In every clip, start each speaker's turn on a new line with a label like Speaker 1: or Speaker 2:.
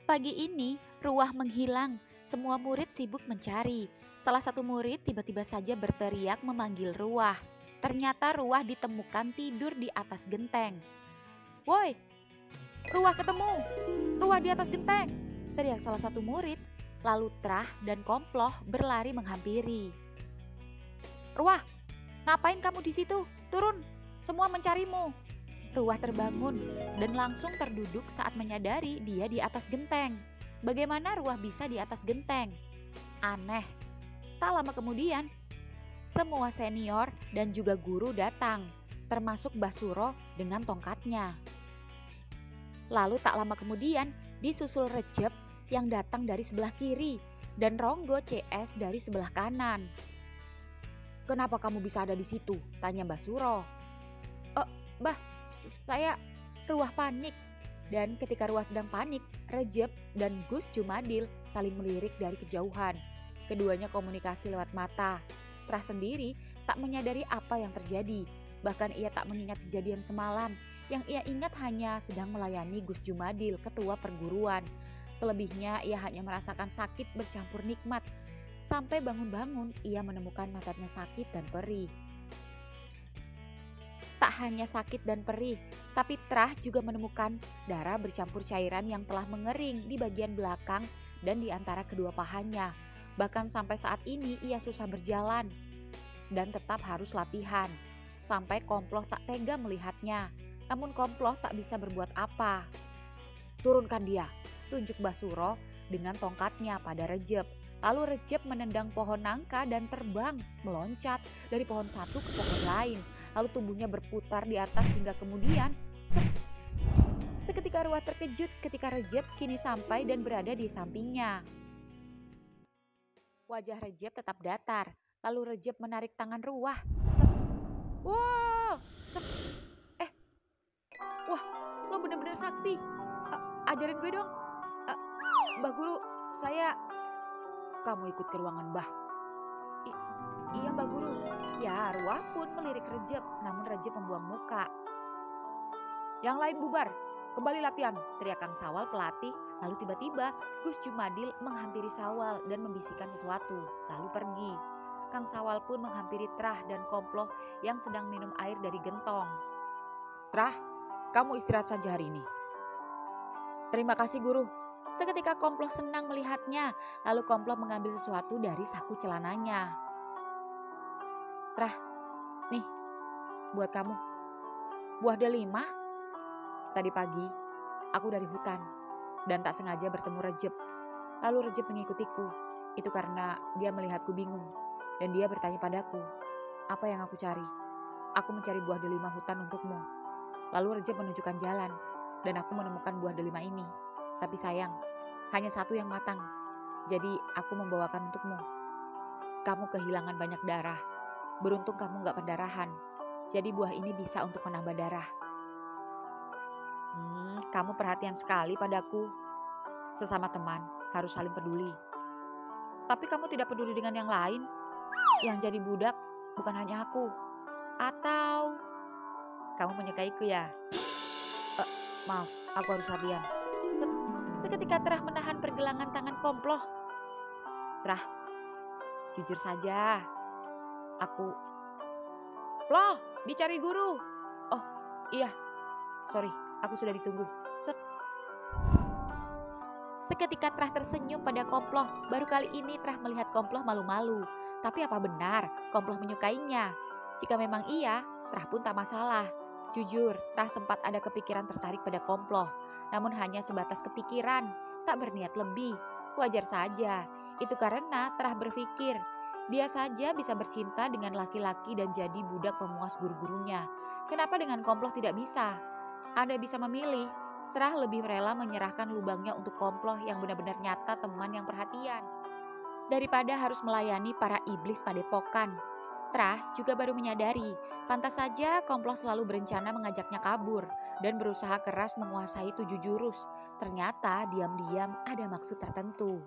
Speaker 1: Pagi ini, Ruah menghilang. Semua murid sibuk mencari. Salah satu murid tiba-tiba saja berteriak memanggil Ruah. Ternyata Ruah ditemukan tidur di atas genteng. "Woi, Ruah ketemu! Ruah di atas genteng!" teriak salah satu murid. Lalu Trah dan Komploh berlari menghampiri. "Ruah, ngapain kamu di situ? Turun, semua mencarimu." Ruah terbangun dan langsung terduduk saat menyadari dia di atas genteng. Bagaimana Ruah bisa di atas genteng? Aneh. Tak lama kemudian, semua senior dan juga guru datang, termasuk Basuro dengan tongkatnya. Lalu tak lama kemudian disusul Recep yang datang dari sebelah kiri dan Ronggo CS dari sebelah kanan. "Kenapa kamu bisa ada di situ?" tanya Basuro. Bah, saya..." Ruah panik. Dan ketika Ruah sedang panik, Recep dan Gus Jumadil saling melirik dari kejauhan. Keduanya komunikasi lewat mata. Trah sendiri tak menyadari apa yang terjadi. Bahkan ia tak mengingat kejadian semalam. Yang ia ingat hanya sedang melayani Gus Jumadil, ketua perguruan. Selebihnya ia hanya merasakan sakit bercampur nikmat. Sampai bangun-bangun ia menemukan matanya sakit dan perih. Tak hanya sakit dan perih, tapi Trah juga menemukan darah bercampur cairan yang telah mengering di bagian belakang dan di antara kedua pahanya. Bahkan sampai saat ini ia susah berjalan dan tetap harus latihan. Sampai Komploh tak tega melihatnya. Namun Komploh tak bisa berbuat apa. "Turunkan dia," tunjuk Basuro dengan tongkatnya pada Recep. Lalu Recep menendang pohon nangka dan terbang, meloncat dari pohon satu ke pohon lain. Lalu tubuhnya berputar di atas hingga kemudian seketika Ruah terkejut ketika Recep kini sampai dan berada di sampingnya. Wajah Recep tetap datar. Lalu Recep menarik tangan Ruah. "Wow! Wah, lo bener-bener sakti. Ajarin gue dong. Mbah Guru, saya..." "Kamu ikut ke ruangan Mbah." Iya Mbah Guru." Ya, Ruah pun melirik Recep, namun Recep membuang muka. "Yang lain bubar, kembali latihan," teriak Kang Sawal pelatih. Lalu tiba-tiba Gus Jumadil menghampiri Sawal dan membisikkan sesuatu, lalu pergi. Kang Sawal pun menghampiri Trah dan Komploh yang sedang minum air dari gentong. "Trah, kamu istirahat saja hari ini." "Terima kasih Guru." Seketika Komploh senang melihatnya, lalu Komploh mengambil sesuatu dari saku celananya. "Trah, nih, buat kamu. Buah delima. Tadi pagi, aku dari hutan dan tak sengaja bertemu Recep. Lalu Recep mengikutiku. Itu karena dia melihatku bingung dan dia bertanya padaku, apa yang aku cari. Aku mencari buah delima hutan untukmu. Lalu Recep menunjukkan jalan dan aku menemukan buah delima ini. Tapi sayang, hanya satu yang matang. Jadi aku membawakan untukmu. Kamu kehilangan banyak darah. Beruntung kamu gak pendarahan. Jadi buah ini bisa untuk menambah darah." Kamu perhatian sekali padaku. Sesama teman harus saling peduli. Tapi kamu tidak peduli dengan yang lain. Yang jadi budak bukan hanya aku. Atau kamu menyukaiku ya? Maaf, aku harus latihan. Seketika Trah menahan pergelangan tangan Komploh. "Trah, jujur saja. Loh, dicari guru." "Oh, iya. Sorry, aku sudah ditunggu." Seketika Trah tersenyum pada Komploh. Baru kali ini Trah melihat Komploh malu-malu. Tapi apa benar Komploh menyukainya? Jika memang iya, Trah pun tak masalah. Jujur, Trah sempat ada kepikiran tertarik pada Komploh. Namun hanya sebatas kepikiran, tak berniat lebih. Wajar saja. Itu karena Trah berpikir, dia saja bisa bercinta dengan laki-laki dan jadi budak pemuas guru-gurunya. Kenapa dengan Komploh tidak bisa? Anda bisa memilih. Trah lebih rela menyerahkan lubangnya untuk Komploh yang benar-benar nyata teman yang perhatian, daripada harus melayani para iblis padepokan. Trah juga baru menyadari, pantas saja Komploh selalu berencana mengajaknya kabur dan berusaha keras menguasai 7 jurus. Ternyata diam-diam ada maksud tertentu.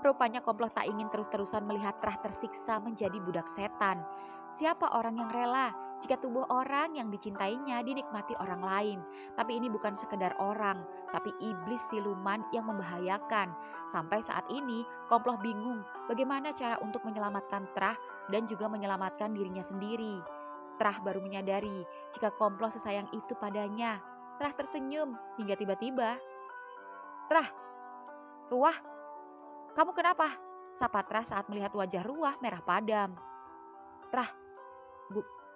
Speaker 1: Rupanya Komploh tak ingin terus-terusan melihat Trah tersiksa menjadi budak setan. Siapa orang yang rela Jika tubuh orang yang dicintainya dinikmati orang lain, tapi ini bukan sekedar orang, tapi iblis siluman yang membahayakan. Sampai saat ini, Komploh bingung bagaimana cara untuk menyelamatkan Trah dan juga menyelamatkan dirinya sendiri. Trah baru menyadari jika Komploh sesayang itu padanya. Trah tersenyum hingga tiba-tiba, "Trah, Ruah, kamu kenapa?" Sapa Trah saat melihat wajah Ruah merah padam. "Trah,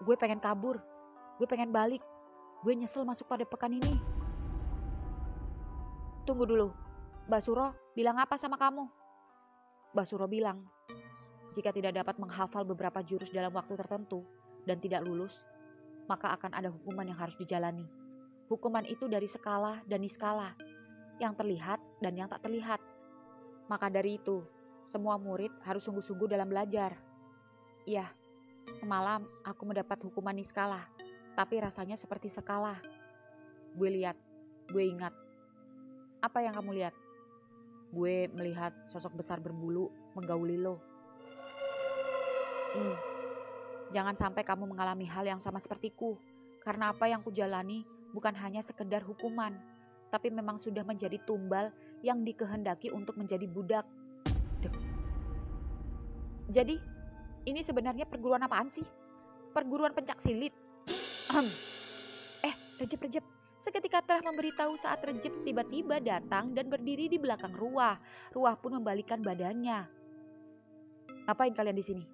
Speaker 1: gue pengen kabur, gue pengen balik, gue nyesel masuk pada pekan ini." "Tunggu dulu, Mbak Suro bilang apa sama kamu?" Mbak Suro bilang, jika tidak dapat menghafal beberapa jurus dalam waktu tertentu dan tidak lulus, maka akan ada hukuman yang harus dijalani. Hukuman itu dari skala dan niskala, yang terlihat dan yang tak terlihat. Maka dari itu, semua murid harus sungguh-sungguh dalam belajar. Iya, semalam aku mendapat hukuman niskala, tapi rasanya seperti skala. Gue lihat, gue ingat. Apa yang kamu lihat? Gue melihat sosok besar berbulu menggauli lo. Jangan sampai kamu mengalami hal yang sama sepertiku, karena apa yang kujalani bukan hanya sekedar hukuman, tapi memang sudah menjadi tumbal yang dikehendaki untuk menjadi budak. Jadi, ini sebenarnya perguruan apaan sih? Perguruan pencak silit. Rejep. Seketika Trah memberitahu saat Rejep tiba-tiba datang dan berdiri di belakang Ruah. Ruah pun membalikkan badannya. "Ngapain kalian di sini?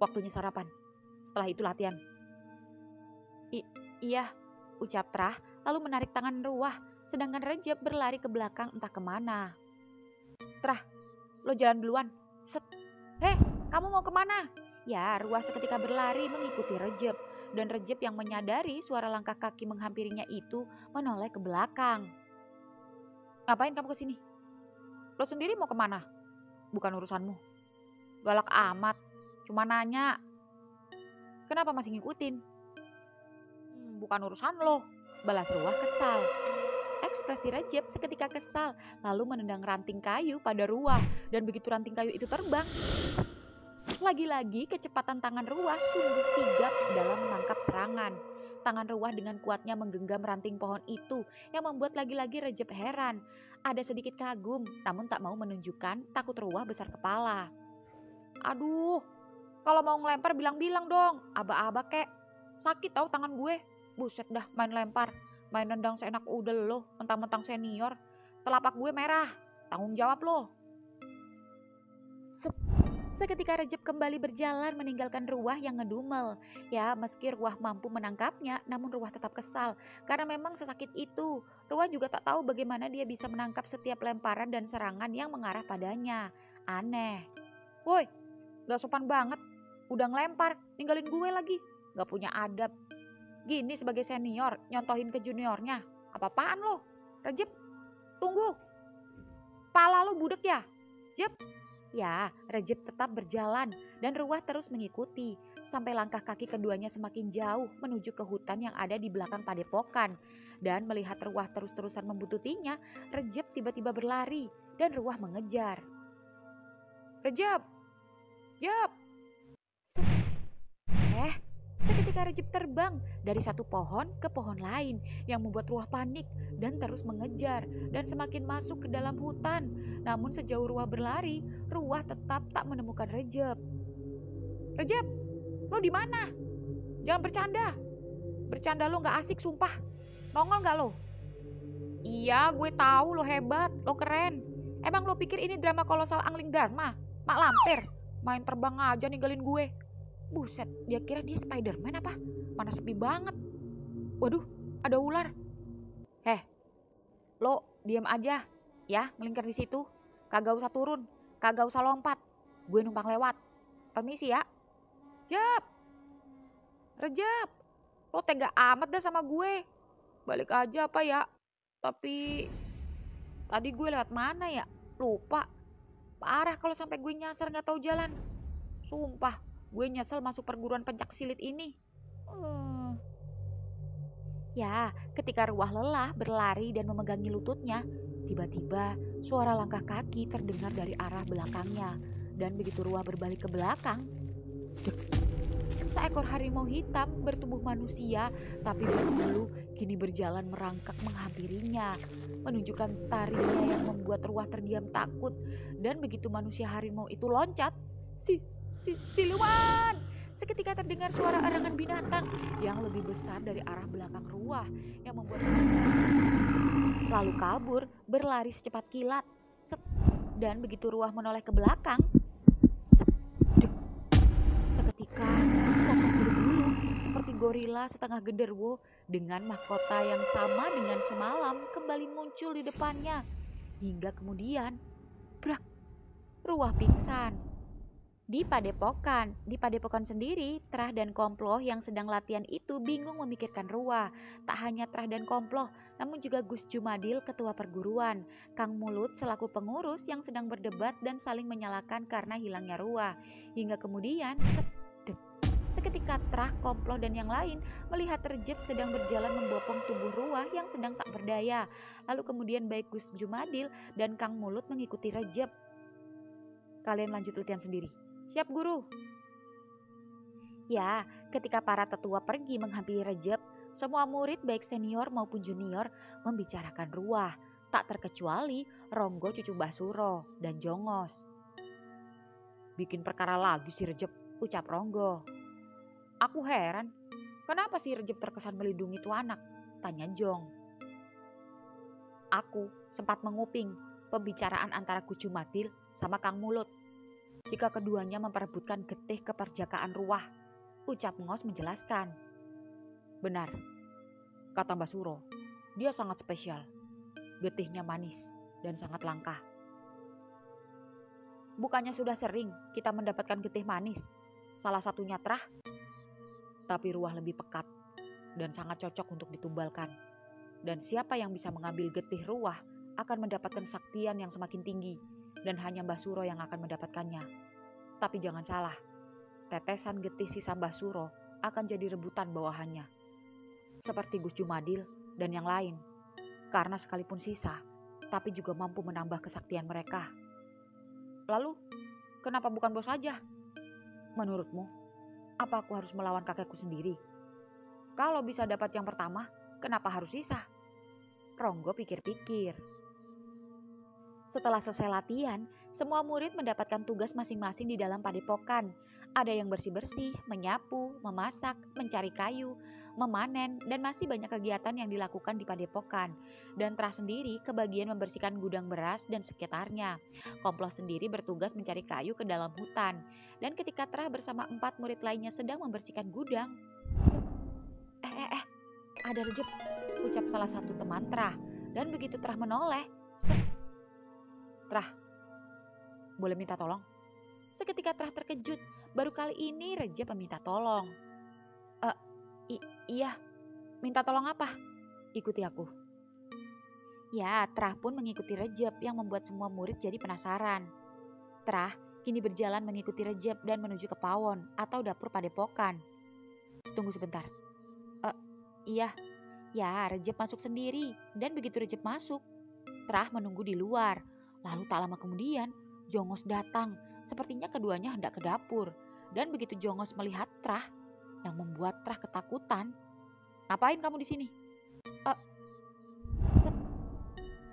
Speaker 1: Waktunya sarapan. Setelah itu latihan." Iya, ucap Trah lalu menarik tangan Ruah, sedangkan Rejep berlari ke belakang entah kemana. "Trah, lo jalan duluan." "Set. Kamu mau kemana?" Ya, Ruah seketika berlari mengikuti Rejep, dan Rejep yang menyadari suara langkah kaki menghampirinya itu menoleh ke belakang. "Ngapain kamu kesini? Lo sendiri mau kemana?" "Bukan urusanmu." "Galak amat, cuma nanya." "Kenapa masih ngikutin?" "Bukan urusan lo," balas Ruah kesal. Ekspresi Rejep seketika kesal, lalu menendang ranting kayu pada Ruah, dan begitu ranting kayu itu terbang, lagi-lagi kecepatan tangan Ruah sungguh sigap dalam menangkap serangan. Tangan Ruah dengan kuatnya menggenggam ranting pohon itu yang membuat lagi-lagi Rejep heran. Ada sedikit kagum, namun tak mau menunjukkan takut Ruah besar kepala. "Aduh, kalau mau ngelempar bilang-bilang dong, aba-aba kek. Sakit tau tangan gue. Buset dah main lempar, main nendang seenak udel lo, mentang-mentang senior. Telapak gue merah, tanggung jawab lo." Seketika Rejep kembali berjalan meninggalkan Ruah yang ngedumel. Ya, meski Ruah mampu menangkapnya, namun Ruah tetap kesal. Karena memang sesakit itu. Ruah juga tak tahu bagaimana dia bisa menangkap setiap lemparan dan serangan yang mengarah padanya. Aneh. "Woi, gak sopan banget. Udah ngelempar, ninggalin gue lagi. Gak punya adab. Gini sebagai senior, nyontohin ke juniornya. Apa-apaan lo? Rejep, tunggu. Pala lo budek ya? Jep." Ya, Rejep tetap berjalan dan Ruah terus mengikuti sampai langkah kaki keduanya semakin jauh menuju ke hutan yang ada di belakang padepokan. Dan melihat Ruah terus-terusan membuntutinya, Rejep tiba-tiba berlari dan Ruah mengejar. "Rejep! Jep!" Seketika Rejep terbang dari satu pohon ke pohon lain yang membuat Ruah panik dan terus mengejar dan semakin masuk ke dalam hutan. Namun sejauh Ruah berlari, Ruah tetap tak menemukan Rejep. "Rejep, lo di mana? Jangan bercanda. Bercanda lo gak asik sumpah. Nongol gak lo?" "Iya, gue tahu lo hebat, lo keren. Emang lo pikir ini drama kolosal Angling Dharma? Mak lampir, main terbang aja ninggalin gue. Buset, dia kira dia Spiderman apa? Mana sepi banget. Waduh, ada ular. Lo diam aja ya, ngelingkar di situ. Kagak usah turun, kagak usah lompat. Gue numpang lewat. Permisi ya." "Jep, Rejep, lo tega amat dah sama gue. Balik aja apa ya? Tapi tadi gue lewat mana ya? Lupa. Parah kalau sampai gue nyasar gak tahu jalan. Sumpah, gue nyesel masuk perguruan pencak silit ini." Ya, ketika Ruah lelah berlari dan memegangi lututnya, tiba-tiba suara langkah kaki terdengar dari arah belakangnya. Dan begitu Ruah berbalik ke belakang, Seekor harimau hitam bertubuh manusia tapi berbulu kini berjalan merangkak menghampirinya, menunjukkan taringnya yang membuat Ruah terdiam takut. Dan begitu manusia harimau itu loncat, siluman! Seketika terdengar suara erangan binatang yang lebih besar dari arah belakang Ruah yang membuat lalu kabur berlari secepat kilat. Dan begitu Ruah menoleh ke belakang, seketika sosok berbulu seperti gorila setengah genderuwo dengan mahkota yang sama dengan semalam kembali muncul di depannya. Hingga kemudian, brak, Ruah pingsan. Di padepokan sendiri, Trah dan Komploh yang sedang latihan itu bingung memikirkan Ruah. Tak hanya Trah dan Komploh, namun juga Gus Jumadil, ketua perguruan, Kang Mulut selaku pengurus yang sedang berdebat dan saling menyalahkan karena hilangnya Ruah. Hingga kemudian, seketika Trah, Komploh dan yang lain melihat Rejeb sedang berjalan membopong tubuh Ruah yang sedang tak berdaya. Lalu kemudian baik Gus Jumadil dan Kang Mulut mengikuti Rejeb. Kalian lanjut latihan sendiri. Siap, Guru. Ya, ketika para tetua pergi menghampiri Rejeb, semua murid baik senior maupun junior membicarakan Ruah, tak terkecuali Ronggo cucu Mbah Suro dan Jongos. Bikin perkara lagi si Rejeb, ucap Ronggo. Aku heran, kenapa si Rejeb terkesan melindungi tuh anak? Tanya Jong. Aku sempat menguping pembicaraan antara Gus Jumadil sama Kang Mulut. Jika keduanya memperebutkan getih keperjakaan Ruah, ucap Ngos menjelaskan. Benar, kata Mbah Suro, dia sangat spesial. Getihnya manis dan sangat langka. Bukannya sudah sering kita mendapatkan getih manis, salah satunya Trah. Tapi Ruah lebih pekat dan sangat cocok untuk ditumbalkan. Dan siapa yang bisa mengambil getih Ruah akan mendapatkan saktian yang semakin tinggi. Dan hanya Mbah Suro yang akan mendapatkannya. Tapi jangan salah, tetesan getih sisa Mbah Suro akan jadi rebutan bawahannya. Seperti Gus Jumadil dan yang lain. Karena sekalipun sisa, tapi juga mampu menambah kesaktian mereka. Lalu, kenapa bukan bos saja? Menurutmu, apa aku harus melawan kakekku sendiri? Kalau bisa dapat yang pertama, kenapa harus sisa? Ronggo pikir-pikir. Setelah selesai latihan, semua murid mendapatkan tugas masing-masing di dalam padepokan. Ada yang bersih-bersih, menyapu, memasak, mencari kayu, memanen, dan masih banyak kegiatan yang dilakukan di padepokan. Dan Trah sendiri kebagian membersihkan gudang beras dan sekitarnya. Komploh sendiri bertugas mencari kayu ke dalam hutan. Dan ketika Trah bersama 4 murid lainnya sedang membersihkan gudang, ada Rejeb, ucap salah satu teman Trah. Dan begitu Trah menoleh, Trah, boleh minta tolong? Seketika Trah terkejut, baru kali ini Rejeb meminta tolong. Iya, minta tolong apa? Ikuti aku. Ya, Trah pun mengikuti Rejeb yang membuat semua murid jadi penasaran. Trah kini berjalan mengikuti Rejeb dan menuju ke pawon atau dapur padepokan. Tunggu sebentar. Iya, ya Rejeb masuk sendiri dan begitu Rejeb masuk, Trah menunggu di luar. Lalu tak lama kemudian, Jongos datang. Sepertinya keduanya hendak ke dapur. Dan begitu Jongos melihat Trah, yang membuat Trah ketakutan. Ngapain kamu di sini?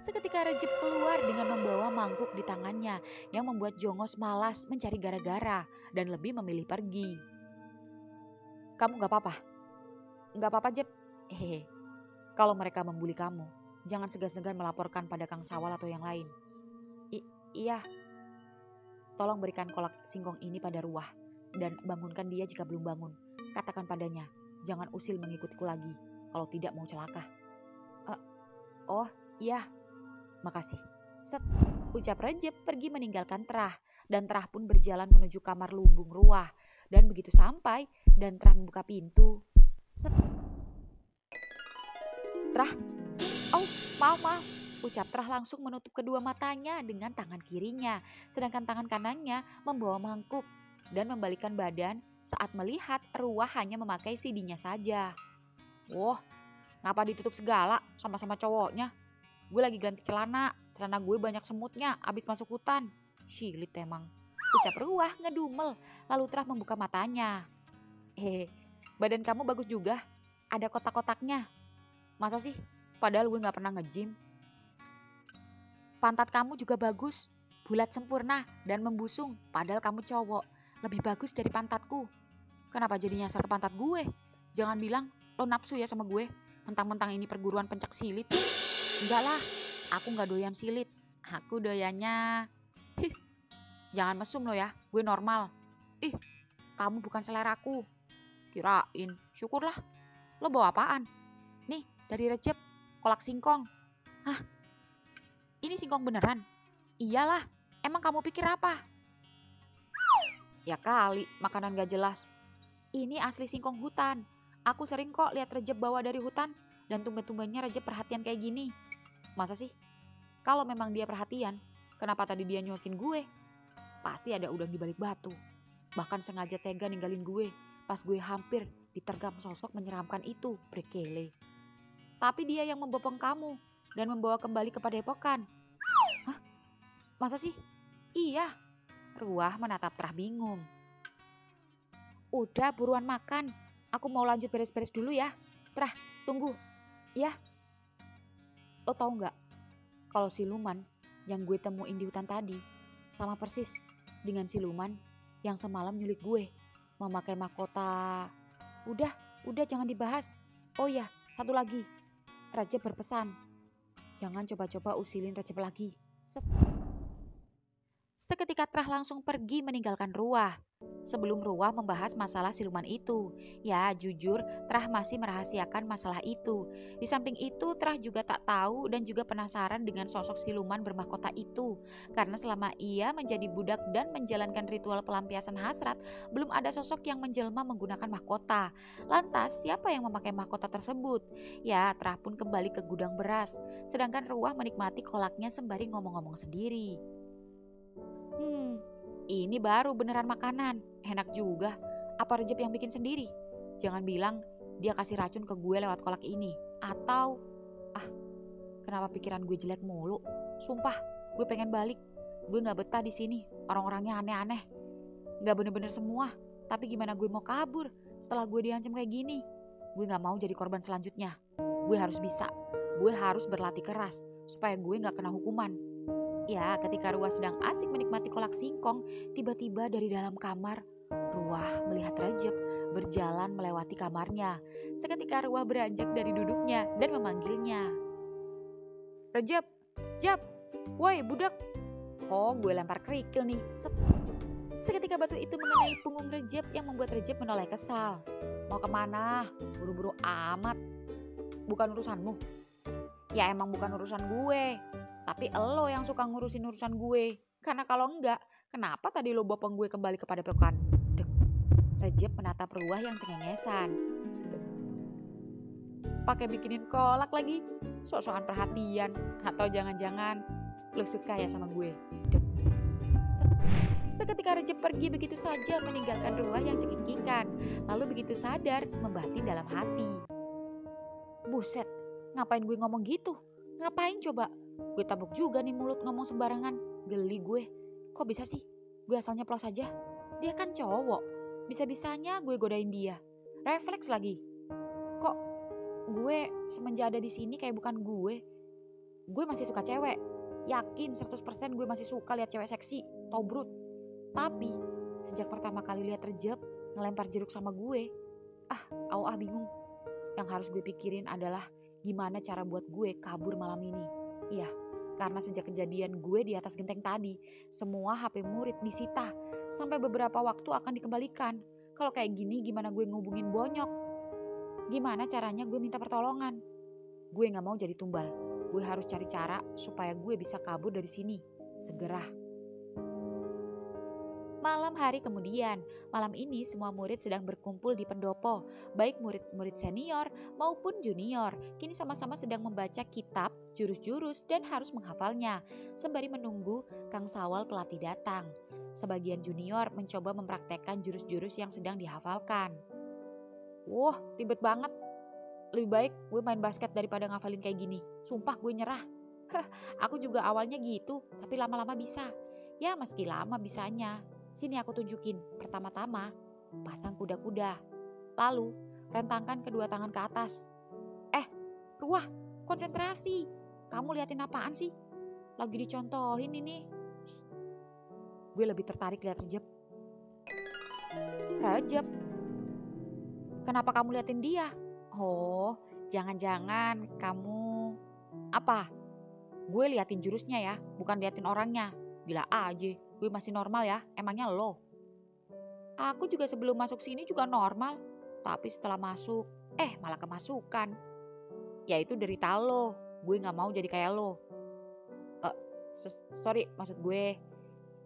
Speaker 1: Seketika Rejeb keluar dengan membawa mangkuk di tangannya, yang membuat Jongos malas mencari gara-gara dan lebih memilih pergi. Kamu gak apa-apa? Gak apa-apa, Jeb. Kalau mereka membuli kamu, jangan segan-segan melaporkan pada Kang Sawal atau yang lain. Iya. Tolong berikan kolak singkong ini pada Ruah dan bangunkan dia jika belum bangun. Katakan padanya, jangan usil mengikutiku lagi kalau tidak mau celaka. Oh, iya. Makasih. Ucap Rejeb pergi meninggalkan Trah dan Trah pun berjalan menuju kamar lumbung Ruah. Dan begitu sampai dan Trah membuka pintu. Trah, maaf. Ucap Trah langsung menutup kedua matanya dengan tangan kirinya, sedangkan tangan kanannya membawa mangkuk dan membalikkan badan saat melihat Ruah hanya memakai sidinya saja. Wah, ngapa ditutup segala sama-sama cowoknya? Gue lagi ganti celana gue banyak semutnya abis masuk hutan. Silit emang, ucap Ruah ngedumel, lalu Trah membuka matanya. Hehe, badan kamu bagus juga. Ada kotak-kotaknya. Masa sih? Padahal gue gak pernah nge-gym. Pantat kamu juga bagus. Bulat sempurna dan membusung. Padahal kamu cowok. Lebih bagus dari pantatku. Kenapa jadi nyasar ke pantat gue? Jangan bilang lo nafsu ya sama gue. Mentang-mentang ini perguruan pencak silit. Enggak lah, aku gak doyan silit. Aku doyannya... Jangan mesum lo ya, gue normal. Ih, kamu bukan seleraku. Kirain, syukurlah. Lo bawa apaan? Nih, dari Recep, kolak singkong. Hah? Ini singkong beneran? Iyalah, emang kamu pikir apa? Ya kali, makanan gak jelas. Ini asli singkong hutan. Aku sering kok lihat Recep bawa dari hutan. Dan tumben-tumbennya Recep perhatian kayak gini. Masa sih? Kalau memang dia perhatian, kenapa tadi dia nyuakin gue? Pasti ada udang di balik batu. Bahkan sengaja tega ninggalin gue pas gue hampir ditergam sosok menyeramkan itu, Brekele. Tapi dia yang membopong kamu dan membawa kembali ke padepokan. Hah? Masa sih? Iya. Ruah menatap Trah bingung. Udah buruan makan. Aku mau lanjut beres-beres dulu ya. Trah, tunggu. Ya. Lo tau gak? Kalau siluman yang gue temuin di hutan tadi sama persis dengan siluman yang semalam nyulik gue. Memakai mahkota. Udah jangan dibahas. Oh ya, satu lagi. Recep berpesan. Jangan coba-coba usilin Recep lagi. Seketika Trah langsung pergi meninggalkan Ruah. Sebelum Ruah membahas masalah siluman itu. Ya jujur Trah masih merahasiakan masalah itu. Di samping itu Trah juga tak tahu dan juga penasaran dengan sosok siluman bermahkota itu. Karena selama ia menjadi budak dan menjalankan ritual pelampiasan hasrat, belum ada sosok yang menjelma menggunakan mahkota. Lantas siapa yang memakai mahkota tersebut? Ya Trah pun kembali ke gudang beras. Sedangkan Ruah menikmati kolaknya sembari ngomong-ngomong sendiri. Ini baru beneran makanan. Enak juga. Apa Recep yang bikin sendiri? Jangan bilang dia kasih racun ke gue lewat kolak ini. Atau, kenapa pikiran gue jelek mulu? Sumpah, gue pengen balik. Gue gak betah di sini. Orang-orangnya aneh-aneh. Gak bener-bener semua. Tapi gimana gue mau kabur setelah gue diancam kayak gini? Gue gak mau jadi korban selanjutnya. Gue harus bisa. Gue harus berlatih keras supaya gue gak kena hukuman. Ya, ketika Ruah sedang asik menikmati kolak singkong, tiba-tiba dari dalam kamar, Ruah melihat Recep berjalan melewati kamarnya. Seketika Ruah beranjak dari duduknya dan memanggilnya. Recep, Jap, woi budak. Oh, gue lempar kerikil nih. Seketika batu itu mengenai punggung Recep yang membuat Recep menoleh kesal. Mau kemana? Buru-buru amat. Bukan urusanmu. Ya emang bukan urusan gue. Tapi elo yang suka ngurusin urusan gue. Karena kalau enggak, kenapa tadi lo bopong gue kembali ke padepokan? Recep menatap Ruah yang cengengesan. Pakai bikinin kolak lagi. Sok-sokan perhatian. Atau jangan-jangan lo suka ya sama gue? Seketika Recep pergi begitu saja meninggalkan Ruah yang cekingkikan. Lalu begitu sadar membatin dalam hati. Buset, ngapain gue ngomong gitu? Ngapain coba? Gue tabuk juga nih mulut ngomong sembarangan. Geli gue. Kok bisa sih? Gue asalnya plos aja. Dia kan cowok. Bisa-bisanya gue godain dia. Refleks lagi. Kok gue semenjak ada di sini kayak bukan gue? Gue masih suka cewek. Yakin 100% gue masih suka lihat cewek seksi, tobrut. Tapi sejak pertama kali lihat Recep ngelempar jeruk sama gue, bingung. Yang harus gue pikirin adalah gimana cara buat gue kabur malam ini. Iya, karena sejak kejadian gue di atas genteng tadi, semua HP murid disita. Sampai beberapa waktu akan dikembalikan. Kalau kayak gini gimana gue ngubungin Bonyok? Gimana caranya gue minta pertolongan? Gue gak mau jadi tumbal. Gue harus cari cara supaya gue bisa kabur dari sini. Segera. Malam hari kemudian, malam ini semua murid sedang berkumpul di pendopo, baik murid-murid senior maupun junior. Kini sama-sama sedang membaca kitab, jurus-jurus dan harus menghafalnya, sembari menunggu Kang Sawal pelatih datang. Sebagian junior mencoba mempraktekkan jurus-jurus yang sedang dihafalkan. Wah, ribet banget. Lebih baik gue main basket daripada ngafalin kayak gini. Sumpah gue nyerah. Aku juga awalnya gitu, tapi lama-lama bisa. Ya meski lama bisanya. Sini aku tunjukin. Pertama-tama, pasang kuda-kuda. Lalu, rentangkan kedua tangan ke atas. Ruah, konsentrasi. Kamu liatin apaan sih? Lagi dicontohin ini. Gue lebih tertarik lihat Rejep. Rejep? Kenapa kamu liatin dia? Oh, jangan-jangan kamu... Apa? Gue liatin jurusnya ya, bukan liatin orangnya. Gila aja, gue masih normal ya, emangnya lo? Aku juga sebelum masuk sini juga normal. Tapi setelah masuk, malah kemasukan. Ya itu derita lo, gue gak mau jadi kayak lo. Sorry, maksud gue...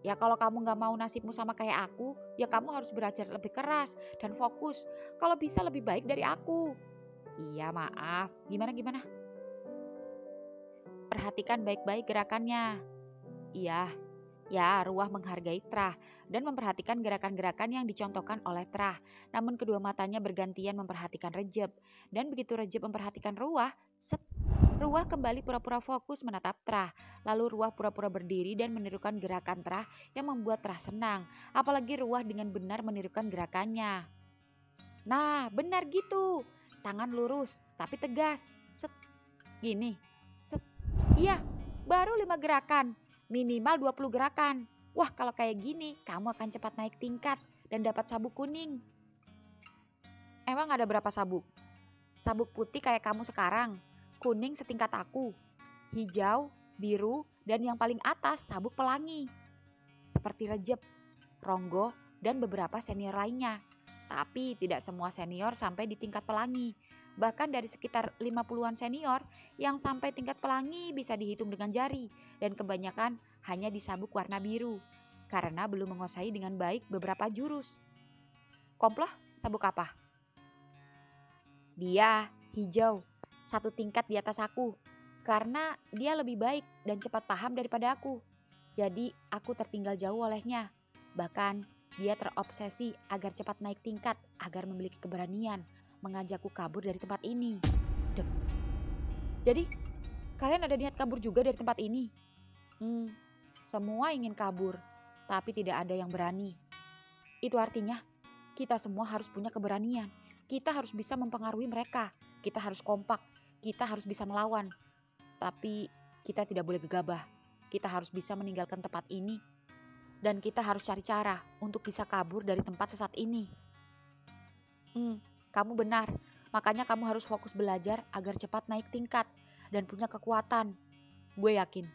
Speaker 1: Ya kalau kamu gak mau nasibmu sama kayak aku, ya kamu harus belajar lebih keras dan fokus. Kalau bisa lebih baik dari aku. Iya maaf, gimana? Perhatikan baik-baik gerakannya. Iya, ya Ruah menghargai Trah dan memperhatikan gerakan-gerakan yang dicontohkan oleh Trah. Namun kedua matanya bergantian memperhatikan Rejep. Dan begitu Rejep memperhatikan Ruah, Ruah kembali pura-pura fokus menatap Trah. Lalu Ruah pura-pura berdiri dan menirukan gerakan Trah yang membuat Trah senang. Apalagi Ruah dengan benar menirukan gerakannya. Nah, benar gitu. Tangan lurus, tapi tegas. Set. Gini. Set. Iya, baru 5 gerakan. Minimal 20 gerakan. Wah, kalau kayak gini, kamu akan cepat naik tingkat dan dapat sabuk kuning. Emang ada berapa sabuk? Sabuk putih kayak kamu sekarang. Kuning setingkat aku, hijau, biru, dan yang paling atas sabuk pelangi. Seperti Rejep, Ronggo, dan beberapa senior lainnya. Tapi tidak semua senior sampai di tingkat pelangi. Bahkan dari sekitar 50-an senior yang sampai tingkat pelangi bisa dihitung dengan jari. Dan kebanyakan hanya di sabuk warna biru. Karena belum menguasai dengan baik beberapa jurus. Komploh, sabuk apa? Dia hijau. 1 tingkat di atas aku, karena dia lebih baik dan cepat paham daripada aku. Jadi aku tertinggal jauh olehnya. Bahkan dia terobsesi agar cepat naik tingkat, agar memiliki keberanian mengajakku kabur dari tempat ini. Dek. Jadi kalian ada niat kabur juga dari tempat ini? Semua ingin kabur, tapi tidak ada yang berani. Itu artinya kita semua harus punya keberanian. Kita harus bisa mempengaruhi mereka. Kita harus kompak, kita harus bisa melawan. Tapi kita tidak boleh gegabah. Kita harus bisa meninggalkan tempat ini. Dan kita harus cari cara untuk bisa kabur dari tempat sesat ini. Kamu benar. Makanya kamu harus fokus belajar agar cepat naik tingkat dan punya kekuatan. Gue yakin,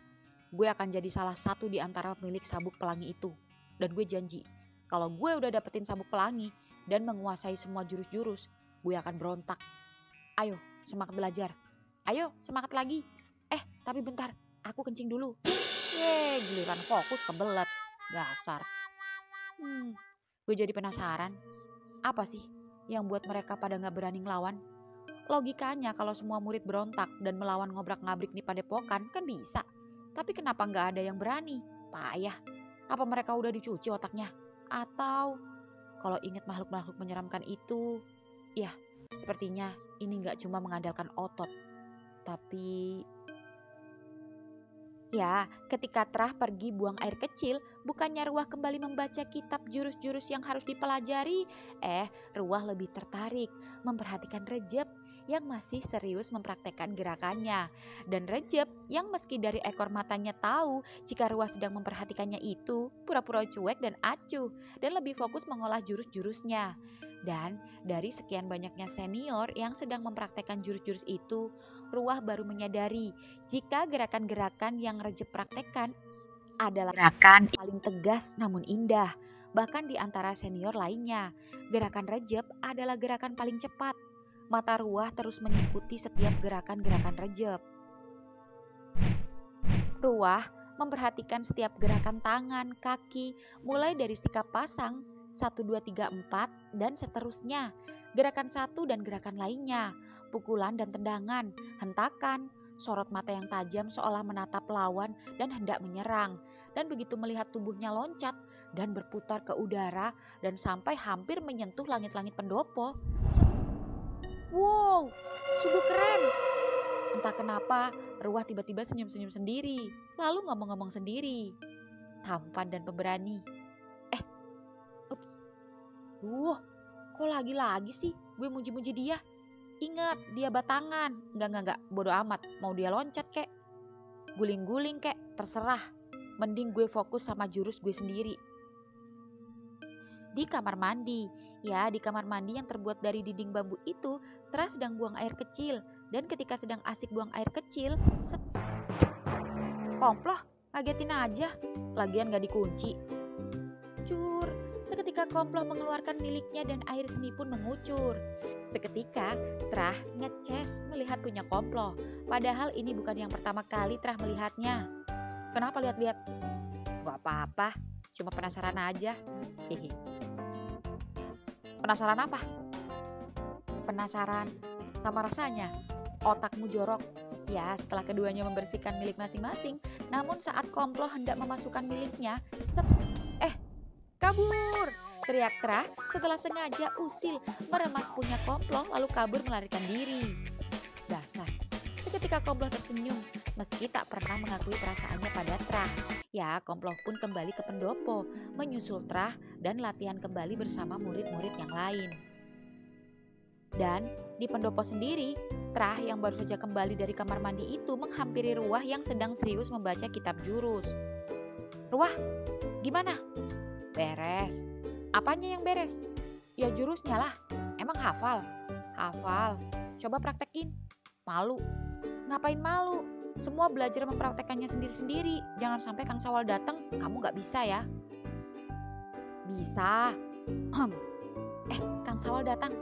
Speaker 1: gue akan jadi salah satu di antara pemilik sabuk pelangi itu. Dan gue janji, kalau gue udah dapetin sabuk pelangi dan menguasai semua jurus-jurus, gue akan berontak. Ayo, semangat belajar. Ayo, semangat lagi. Tapi bentar, aku kencing dulu. Giliran fokus kebelet. Dasar. Gue jadi penasaran. Apa sih yang buat mereka pada gak berani ngelawan? Logikanya kalau semua murid berontak dan melawan ngobrak-ngabrik di padepokan kan bisa. Tapi kenapa gak ada yang berani? Payah. Apa mereka udah dicuci otaknya? Atau kalau ingat makhluk-makhluk menyeramkan itu, ya sepertinya ini gak cuma mengandalkan otot, tapi... Ya, ketika Trah pergi buang air kecil, bukannya Ruah kembali membaca kitab jurus-jurus yang harus dipelajari. Ruah lebih tertarik memperhatikan Rejep yang masih serius mempraktekkan gerakannya. Dan Rejep yang meski dari ekor matanya tahu jika Ruah sedang memperhatikannya itu, pura-pura cuek dan acuh dan lebih fokus mengolah jurus-jurusnya. Dan dari sekian banyaknya senior yang sedang mempraktekkan jurus-jurus itu, Ruah baru menyadari jika gerakan-gerakan yang Rejep praktekkan adalah gerakan paling tegas namun indah. Bahkan di antara senior lainnya, gerakan Rejep adalah gerakan paling cepat. Mata Ruah terus mengikuti setiap gerakan-gerakan Rejep. Ruah memperhatikan setiap gerakan tangan, kaki, mulai dari sikap pasang, 1, 2, 3, 4, dan seterusnya. Gerakan 1 dan gerakan lainnya, pukulan dan tendangan, hentakan, sorot mata yang tajam seolah menatap lawan dan hendak menyerang. Dan begitu melihat tubuhnya loncat dan berputar ke udara dan sampai hampir menyentuh langit-langit pendopo. Wow, sungguh keren. Entah kenapa, Ruah tiba-tiba senyum-senyum sendiri, lalu ngomong-ngomong sendiri. Tampan dan pemberani. Ups. Kok lagi-lagi sih gue muji-muji dia? Ingat, dia batangan. Enggak, bodo amat. Mau dia loncat kek, guling-guling kek, terserah. Mending gue fokus sama jurus gue sendiri. Di kamar mandi. Ya, di kamar mandi yang terbuat dari dinding bambu itu, Tra sedang buang air kecil. Dan ketika sedang asik buang air kecil, Komploh, ngagetin aja. Lagian gak dikunci. Cur, seketika Komploh mengeluarkan miliknya dan air seni pun mengucur. Seketika, Trah ngeces melihat punya Komploh. Padahal ini bukan yang pertama kali Trah melihatnya. Kenapa lihat-lihat? Gak apa-apa, cuma penasaran aja. Hehe. Penasaran apa? Penasaran sama rasanya. Otakmu jorok. Ya, setelah keduanya membersihkan milik masing-masing, namun saat Komploh hendak memasukkan miliknya, kabur! Teriak Trah setelah sengaja usil meremas punya Komploh lalu kabur melarikan diri. Dasar. Seketika Komploh tersenyum, meski tak pernah mengakui perasaannya pada Trah. Ya, Komploh pun kembali ke pendopo, menyusul Trah dan latihan kembali bersama murid-murid yang lain. Dan di pendopo sendiri, Trah yang baru saja kembali dari kamar mandi itu menghampiri Ruah yang sedang serius membaca kitab jurus. Ruah, gimana? Beres. Apanya yang beres? Ya jurusnya lah. Emang hafal? Hafal. Coba praktekin. Malu. Ngapain malu? Semua belajar mempraktekannya sendiri-sendiri. Jangan sampai Kang Sawal datang, kamu gak bisa ya. Bisa. Kang Sawal datang.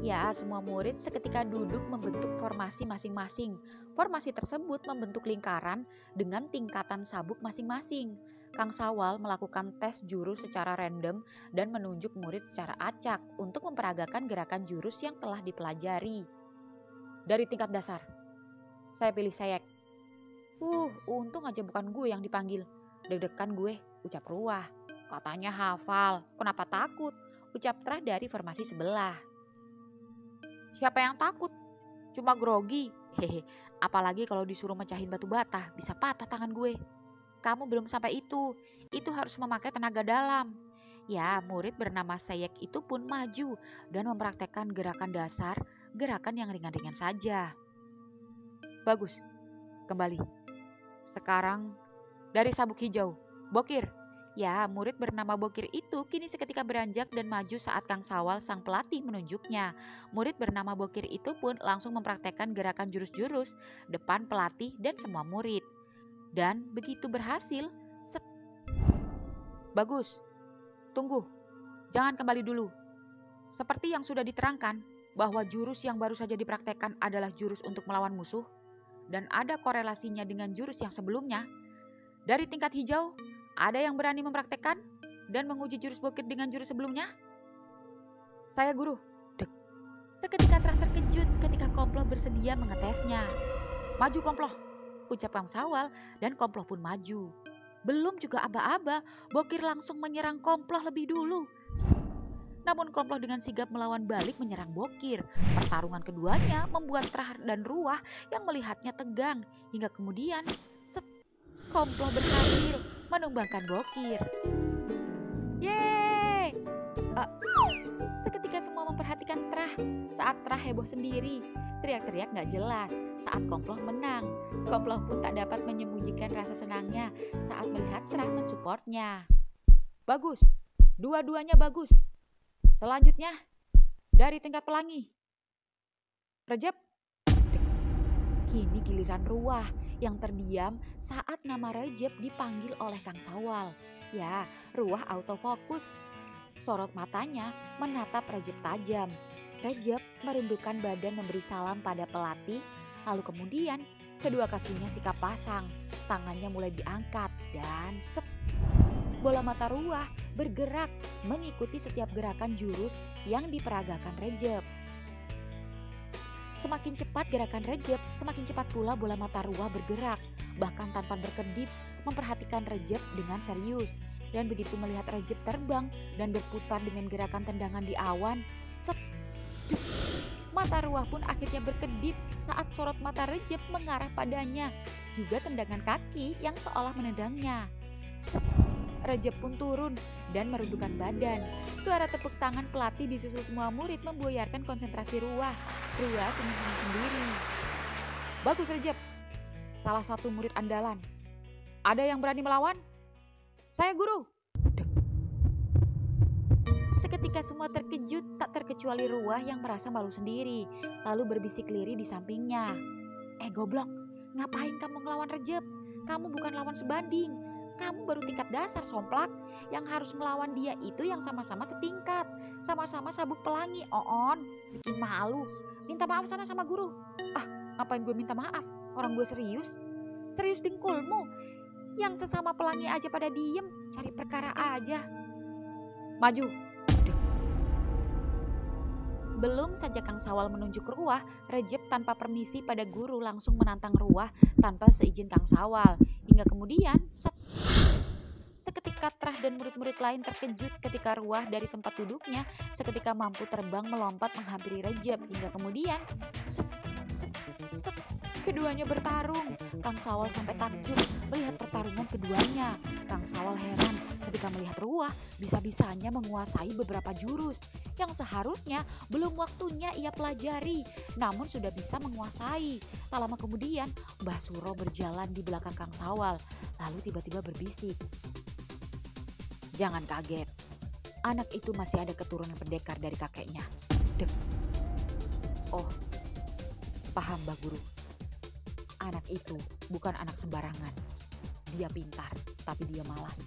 Speaker 1: Ya, semua murid seketika duduk membentuk formasi masing-masing. Formasi tersebut membentuk lingkaran dengan tingkatan sabuk masing-masing. Kang Sawal melakukan tes jurus secara random dan menunjuk murid secara acak untuk memperagakan gerakan jurus yang telah dipelajari. Dari tingkat dasar, saya pilih Sayek. Untung aja bukan gue yang dipanggil. Deg-degan gue, ucap Ruah. Katanya hafal, kenapa takut? Ucap Trah dari formasi sebelah. Siapa yang takut? Cuma grogi. Hehe, apalagi kalau disuruh mecahin batu bata, bisa patah tangan gue. Kamu belum sampai itu. Itu harus memakai tenaga dalam. Ya, murid bernama Sayek itu pun maju dan mempraktekkan gerakan dasar, gerakan yang ringan-ringan saja. Bagus. Kembali. Sekarang dari sabuk hijau. Bokir. Ya, murid bernama Bokir itu kini seketika beranjak dan maju saat Kang Sawal sang pelatih menunjuknya. Murid bernama Bokir itu pun langsung mempraktekkan gerakan jurus-jurus depan pelatih dan semua murid. Dan begitu berhasil, Bagus. Tunggu, jangan kembali dulu. Seperti yang sudah diterangkan, bahwa jurus yang baru saja dipraktekkan adalah jurus untuk melawan musuh, dan ada korelasinya dengan jurus yang sebelumnya. Dari tingkat hijau, ada yang berani mempraktekkan dan menguji jurus Bokir dengan jurus sebelumnya? Saya guru. Dek. Seketika Trah terkejut ketika Komploh bersedia mengetesnya. Maju Komploh, ucap Kang Sawal dan Komploh pun maju. Belum juga aba-aba, Bokir langsung menyerang Komploh lebih dulu. Namun Komploh dengan sigap melawan balik menyerang Bokir. Pertarungan keduanya membuat Trah dan Ruah yang melihatnya tegang. Hingga kemudian, Komploh berhasil menumbangkan Bokir. Yeay! Seketika semua memperhatikan Trah. Saat Trah heboh sendiri, teriak-teriak gak jelas saat Komploh menang. Komploh pun tak dapat menyembunyikan rasa senangnya saat melihat Trah mensupportnya. Bagus, dua-duanya bagus. Selanjutnya, dari tingkat pelangi. Rejep. Kini giliran Ruah yang terdiam saat nama Rejep dipanggil oleh Kang Sawal. Ya, Ruah autofokus. Sorot matanya menatap Rejep tajam. Rejep merundukkan badan memberi salam pada pelatih, lalu kemudian kedua kakinya sikap pasang, tangannya mulai diangkat dan bola mata Ruah bergerak mengikuti setiap gerakan jurus yang diperagakan Rejep. Semakin cepat gerakan Rejep, semakin cepat pula bola mata Ruah bergerak, bahkan tanpa berkedip memperhatikan Rejep dengan serius. Dan begitu melihat Rejep terbang dan berputar dengan gerakan tendangan di awan, mata Ruah pun akhirnya berkedip saat sorot mata Rejep mengarah padanya, juga tendangan kaki yang seolah menendangnya. Rejab pun turun dan merundukkan badan. Suara tepuk tangan pelatih disusul semua murid membuyarkan konsentrasi Ruah. Ruah senyum-senyum sendiri. Bagus Rejab, salah satu murid andalan. Ada yang berani melawan? Saya guru. Seketika semua terkejut, tak terkecuali Ruah yang merasa malu sendiri, lalu berbisik lirih di sampingnya. Goblok, ngapain kamu ngelawan Rejab? Kamu bukan lawan sebanding. Kamu baru tingkat dasar somplak. Yang harus ngelawan dia itu yang sama-sama setingkat. Sama-sama sabuk pelangi, oon. Bikin malu. Minta maaf sana sama guru. Ngapain gue minta maaf? Orang gue serius. Serius dengkulmu. Yang sesama pelangi aja pada diem. Cari perkara aja. Maju. Belum saja Kang Sawal menunjuk Ruah, Rejab tanpa permisi pada guru langsung menantang Ruah tanpa seizin Kang Sawal. Hingga kemudian, seketika Trah dan murid-murid lain terkejut ketika Ruah dari tempat duduknya seketika mampu terbang melompat menghampiri Rejab. Hingga kemudian, keduanya bertarung. Kang Sawal sampai takjub melihat pertarungan keduanya. Kang Sawal heran ketika melihat Ruah bisa-bisanya menguasai beberapa jurus yang seharusnya belum waktunya ia pelajari, namun sudah bisa menguasai. Tak lama kemudian, Mbah Suro berjalan di belakang Kang Sawal, lalu tiba-tiba berbisik. Jangan kaget, anak itu masih ada keturunan pendekar dari kakeknya. Dek. Oh, paham Mbah Guru. Anak itu bukan anak sembarangan. Dia pintar, tapi dia malas.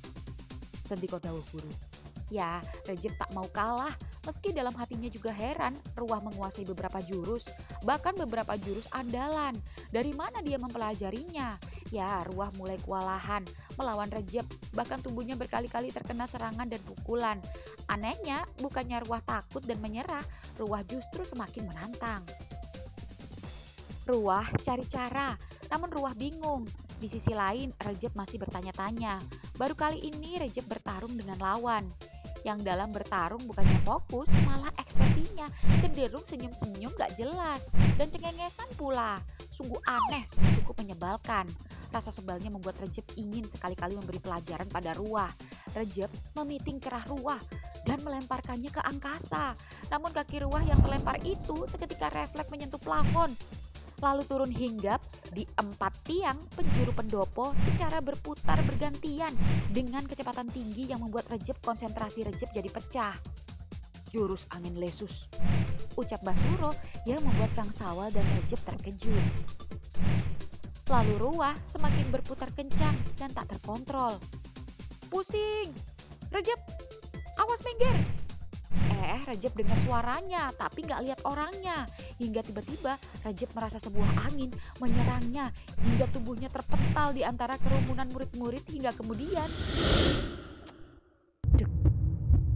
Speaker 1: Sendiko dawuh guru. Ya, Rejab tak mau kalah. Meski dalam hatinya juga heran, Ruah menguasai beberapa jurus, bahkan beberapa jurus andalan. Dari mana dia mempelajarinya? Ya, Ruah mulai kewalahan melawan Rejab, bahkan tubuhnya berkali-kali terkena serangan dan pukulan. Anehnya, bukannya Ruah takut dan menyerah, Ruah justru semakin menantang. Ruah cari cara, namun Ruah bingung. Di sisi lain, Rejab masih bertanya-tanya. Baru kali ini Rejab bertarung dengan lawan. Yang dalam bertarung bukannya fokus, malah ekspresinya cenderung senyum-senyum gak jelas dan cengengesan pula. Sungguh aneh, cukup menyebalkan. Rasa sebalnya membuat Rejab ingin sekali-kali memberi pelajaran pada Ruah. Rejab memiting kerah Ruah dan melemparkannya ke angkasa. Namun kaki Ruah yang terlempar itu seketika refleks menyentuh plafon, lalu turun hinggap di 4 tiang penjuru pendopo secara berputar bergantian dengan kecepatan tinggi yang membuat konsentrasi Rejab jadi pecah. Jurus angin lesus, ucap Mbah Suro yang membuat Kang Sawal dan Rejab terkejut. Lalu Ruah semakin berputar kencang dan tak terkontrol. Pusing, Rejab, awas minggir. Rejab dengar suaranya tapi gak lihat orangnya. Hingga tiba-tiba Rejab merasa sebuah angin menyerangnya hingga tubuhnya terpental di antara kerumunan murid-murid hingga kemudian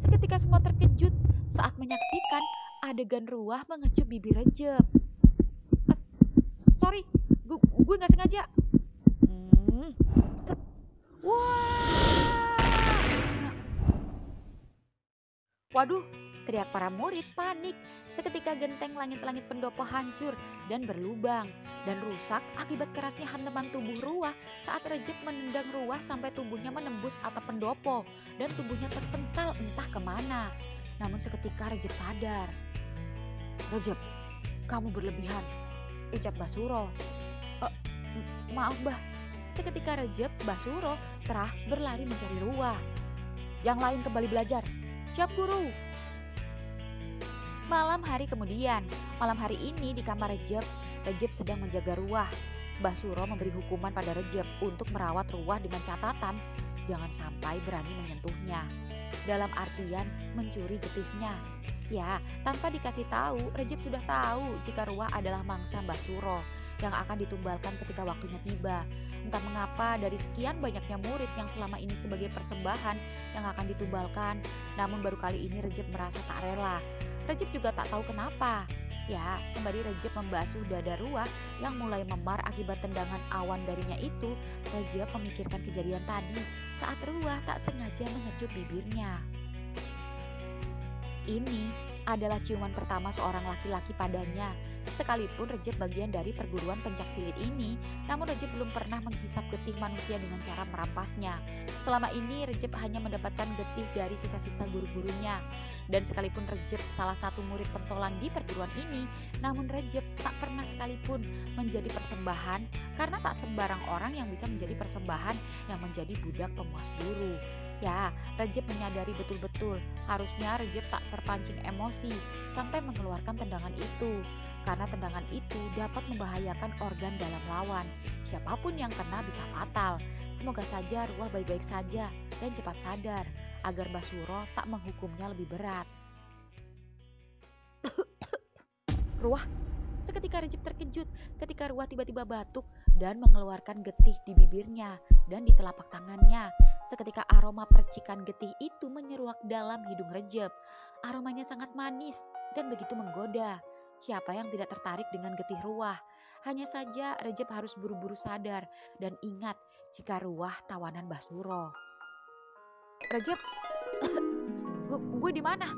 Speaker 1: seketika semua terkejut saat menyaksikan adegan Ruah mengecup bibir Rejab. Sorry, gue gak sengaja. Waduh, teriak para murid panik seketika genteng langit-langit pendopo hancur dan berlubang dan rusak akibat kerasnya hantaman tubuh Ruah saat Rejab menendang Ruah sampai tubuhnya menembus atap pendopo dan tubuhnya terpental entah kemana. Namun seketika Rejab sadar. Rejab, kamu berlebihan, ucap Mbah Suro. Maaf Mbah. Seketika Rejab, Mbah Suro, Trah berlari mencari Ruah. Yang lain kembali belajar. Siap guru. Malam hari kemudian, malam hari ini di kamar Rejab sedang menjaga Ruah. Mbah Suro memberi hukuman pada Rejab untuk merawat Ruah dengan catatan jangan sampai berani menyentuhnya. Dalam artian mencuri getihnya. Ya, tanpa dikasih tahu, Rejab sudah tahu jika Ruah adalah mangsa Mbah Suro yang akan ditumbalkan ketika waktunya tiba. Entah mengapa dari sekian banyaknya murid yang selama ini sebagai persembahan yang akan ditumbalkan, namun baru kali ini Rejab merasa tak rela. Rejab juga tak tahu kenapa. Ya, sembari Rejab membasuh dada Ruah yang mulai memar akibat tendangan awan darinya itu, Rejab memikirkan kejadian tadi saat Ruah tak sengaja mengecup bibirnya. Ini adalah ciuman pertama seorang laki-laki padanya. Sekalipun Rejeb bagian dari perguruan pencaksilat ini, namun Rejeb belum pernah menghisap getih manusia dengan cara merampasnya. Selama ini Rejeb hanya mendapatkan getih dari sisa-sisa guru-gurunya. Dan sekalipun Rejeb salah satu murid pentolan di perguruan ini, namun Rejeb tak pernah sekalipun menjadi persembahan, karena tak sembarang orang yang bisa menjadi persembahan yang menjadi budak pemuas guru. Ya, Rejeb menyadari betul-betul harusnya Rejeb tak terpancing emosi sampai mengeluarkan tendangan itu. Karena tendangan itu dapat membahayakan organ dalam lawan. Siapapun yang kena bisa fatal. Semoga saja Ruah baik-baik saja dan cepat sadar agar Basuro tak menghukumnya lebih berat. Ruah, seketika Rejeb terkejut ketika Ruah tiba-tiba batuk dan mengeluarkan getih di bibirnya dan di telapak tangannya. Seketika aroma percikan getih itu menyeruak dalam hidung Rejeb. Aromanya sangat manis dan begitu menggoda. Siapa yang tidak tertarik dengan getih Ruah? Hanya saja Rejeb harus buru-buru sadar dan ingat jika Ruah tawanan Basuro. Rejeb, gue di mana?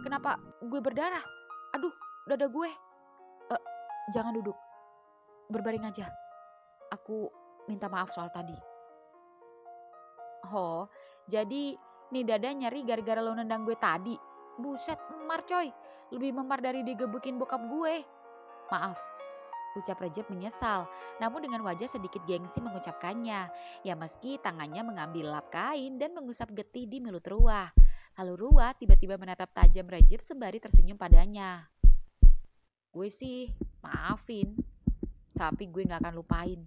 Speaker 1: Kenapa gue berdarah? Aduh, dada gue. Jangan duduk, berbaring aja. Aku minta maaf soal tadi. Oh, jadi nih dada nyeri gara-gara lo nendang gue tadi? Buset, memar coy. Lebih memar dari digebukin bokap gue. Maaf, ucap Rejeb menyesal, namun dengan wajah sedikit gengsi mengucapkannya. Ya meski tangannya mengambil lap kain dan mengusap getih di mulut Ruah. Lalu Ruah tiba-tiba menatap tajam Rejeb sembari tersenyum padanya. Gue sih maafin, tapi gue gak akan lupain.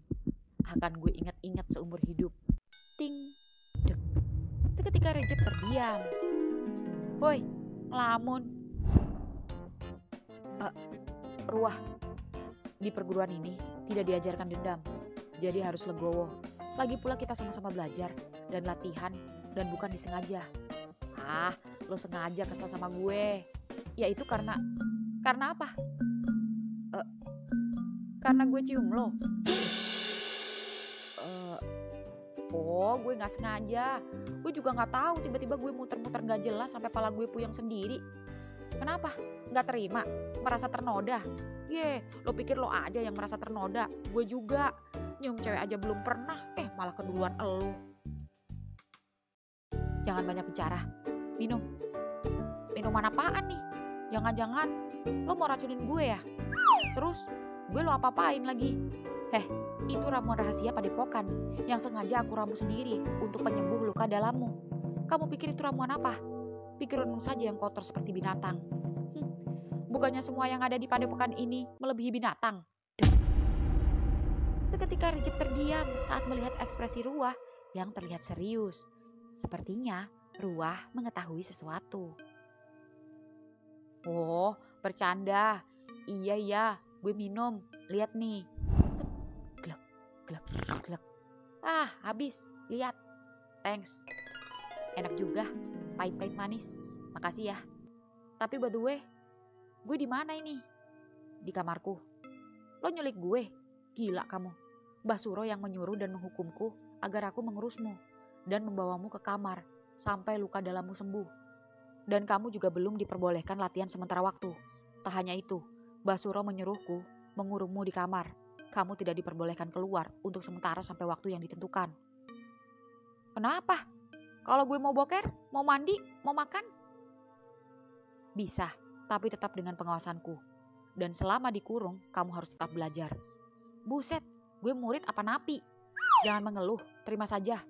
Speaker 1: Akan gue ingat-ingat seumur hidup. Ting, dek. Seketika Rejeb terdiam. Woi, ngelamun. Ruah, di perguruan ini tidak diajarkan dendam, jadi harus legowo. Lagi pula kita sama-sama belajar dan latihan dan bukan disengaja. Lo sengaja kesel sama gue. Ya itu karena apa? Karena gue cium lo. Gue gak sengaja. Gue juga gak tahu tiba-tiba gue muter-muter gak jelas sampai pala gue puyeng sendiri. Kenapa? Gak terima? Merasa ternoda? Lo pikir lo aja yang merasa ternoda. Gue juga. Nyium cewek aja belum pernah. Malah keduluan elo. Jangan banyak bicara. Minum. Minuman apaan nih? Jangan-jangan lo mau racunin gue ya? Terus gue lo apa-apain lagi? Itu ramuan rahasia padepokan yang sengaja aku ramu sendiri untuk penyembuh luka dalammu. Kamu pikir itu ramuan apa? Pikirmu saja yang kotor seperti binatang. Bukannya semua yang ada di padepokan ini melebihi binatang? Seketika Rejeb terdiam saat melihat ekspresi Ruah yang terlihat serius. Sepertinya Ruah mengetahui sesuatu. Oh, bercanda. Iya, gue minum. Lihat nih. Glek. Habis. Lihat. Thanks. Enak juga. Pahit-pahit manis. Makasih ya. Tapi by the way, gue di mana ini? Di kamarku. Lo nyulik gue? Gila kamu. Basuro yang menyuruh dan menghukumku agar aku mengurusmu dan membawamu ke kamar sampai luka dalammu sembuh. Dan kamu juga belum diperbolehkan latihan sementara waktu. Tak hanya itu, Basuro menyuruhku mengurungmu di kamar. Kamu tidak diperbolehkan keluar untuk sementara sampai waktu yang ditentukan. Kenapa? Kalau gue mau boker, mau mandi, mau makan? Bisa, tapi tetap dengan pengawasanku. Dan selama dikurung, kamu harus tetap belajar. Buset, gue murid apa napi? Jangan mengeluh, terima saja.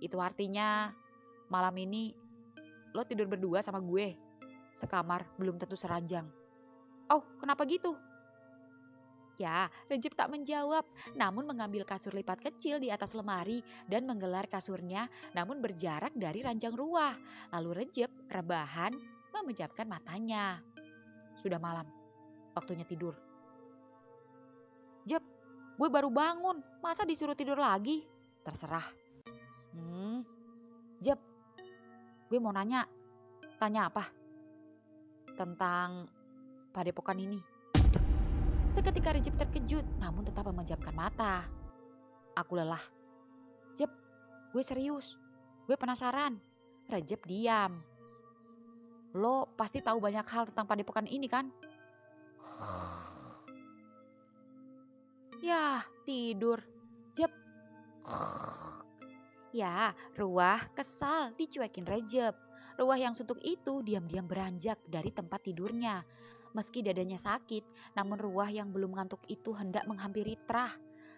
Speaker 1: Itu artinya malam ini lo tidur berdua sama gue. Sekamar belum tentu seranjang. Oh, kenapa gitu? Ya, Rejeb tak menjawab, namun mengambil kasur lipat kecil di atas lemari dan menggelar kasurnya namun berjarak dari ranjang Ruah. Lalu Rejeb rebahan memejamkan matanya. Sudah malam, waktunya tidur. Jeb, gue baru bangun, masa disuruh tidur lagi? Terserah. Jeb, gue mau nanya. Tanya apa? Tentang padepokan ini. Seketika Rejeb terkejut, namun tetap memejamkan mata. Aku lelah. Jeb, gue serius. Gue penasaran. Rejeb diam. Lo pasti tahu banyak hal tentang padepokan ini kan? Yah, tidur. Jep. Ya, Ruah kesal dicuekin Rejep. Ruah yang suntuk itu diam-diam beranjak dari tempat tidurnya. Meski dadanya sakit, namun Ruah yang belum ngantuk itu hendak menghampiri Trah.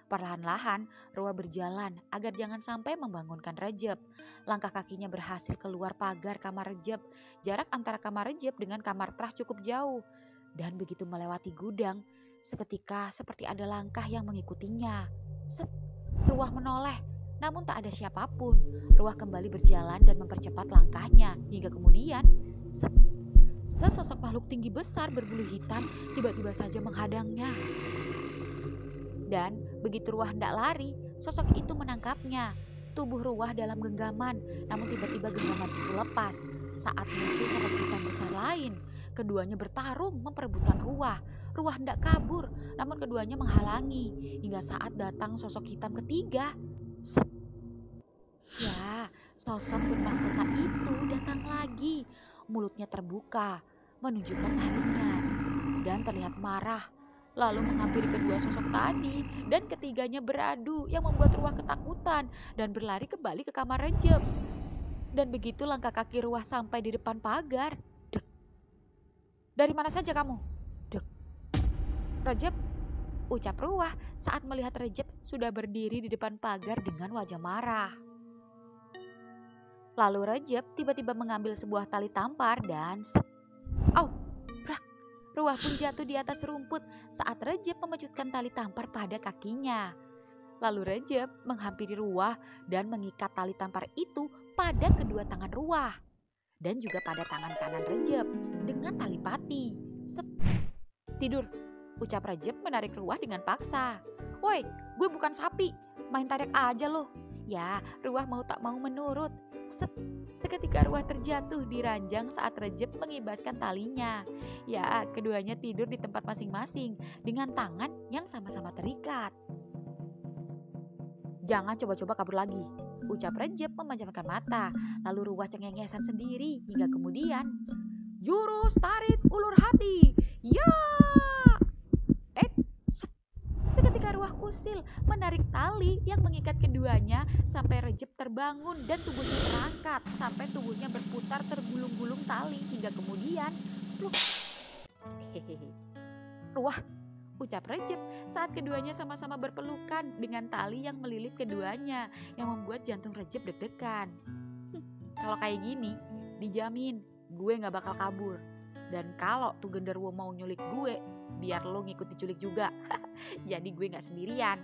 Speaker 1: Perlahan-lahan, Ruah berjalan agar jangan sampai membangunkan Rejep. Langkah kakinya berhasil keluar pagar kamar Rejep. Jarak antara kamar Rejep dengan kamar Trah cukup jauh. Dan begitu melewati gudang, seketika seperti ada langkah yang mengikutinya. Set, Ruah menoleh, namun tak ada siapapun. Ruah kembali berjalan dan mempercepat langkahnya. Hingga kemudian, sesosok makhluk tinggi besar berbulu hitam tiba-tiba saja menghadangnya. Dan begitu Ruah hendak lari, sosok itu menangkapnya. Tubuh Ruah dalam genggaman, namun tiba-tiba genggaman itu lepas. Saat muncul sosok hitam besar lain, keduanya bertarung memperebutkan Ruah. Ruah hendak kabur, namun keduanya menghalangi. Hingga saat datang sosok hitam ketiga. Ya, sosok bermahkota itu datang lagi. Mulutnya terbuka, menunjukkan taringnya, dan terlihat marah. Lalu menghampiri kedua sosok tadi, dan ketiganya beradu yang membuat Ruah ketakutan dan berlari kembali ke kamar Rejep. Dan begitu langkah kaki Ruah sampai di depan pagar. Dek. Dari mana saja kamu? Dek. Rejep, ucap Ruah saat melihat Rejep sudah berdiri di depan pagar dengan wajah marah. Lalu Rejep tiba-tiba mengambil sebuah tali tampar dan au, brak. Ruah pun jatuh di atas rumput saat Rejep memecutkan tali tampar pada kakinya. Lalu Rejep menghampiri Ruah dan mengikat tali tampar itu pada kedua tangan Ruah dan juga pada tangan kanan Rejep dengan tali pati. Set. Tidur, ucap Rejep menarik Ruah dengan paksa. Woi, gue bukan sapi, main tarik aja loh. Ya, Ruah mau tak mau menurut. Seketika Ruah terjatuh di ranjang saat Rejep mengibaskan talinya. Ya, keduanya tidur di tempat masing-masing dengan tangan yang sama-sama terikat. Jangan coba-coba kabur lagi, ucap Rejep memejamkan mata. Lalu Ruah cengengesan sendiri hingga kemudian, jurus tarik ulur hati. Ya! Seketika Ruah usil menarik tali yang mengikat keduanya sampai Rejep terbangun dan tubuhnya terangkat sampai tubuhnya berputar tergulung-gulung tali hingga kemudian pluk. Hehehe. Ruah, ucap Rejep saat keduanya sama-sama berpelukan dengan tali yang melilit keduanya yang membuat jantung Rejep deg-degan. Kalau kayak gini, dijamin gue gak bakal kabur. Dan kalau tuh genderuwo mau nyulik gue, biar lo ngikut diculik juga. Jadi gue gak sendirian.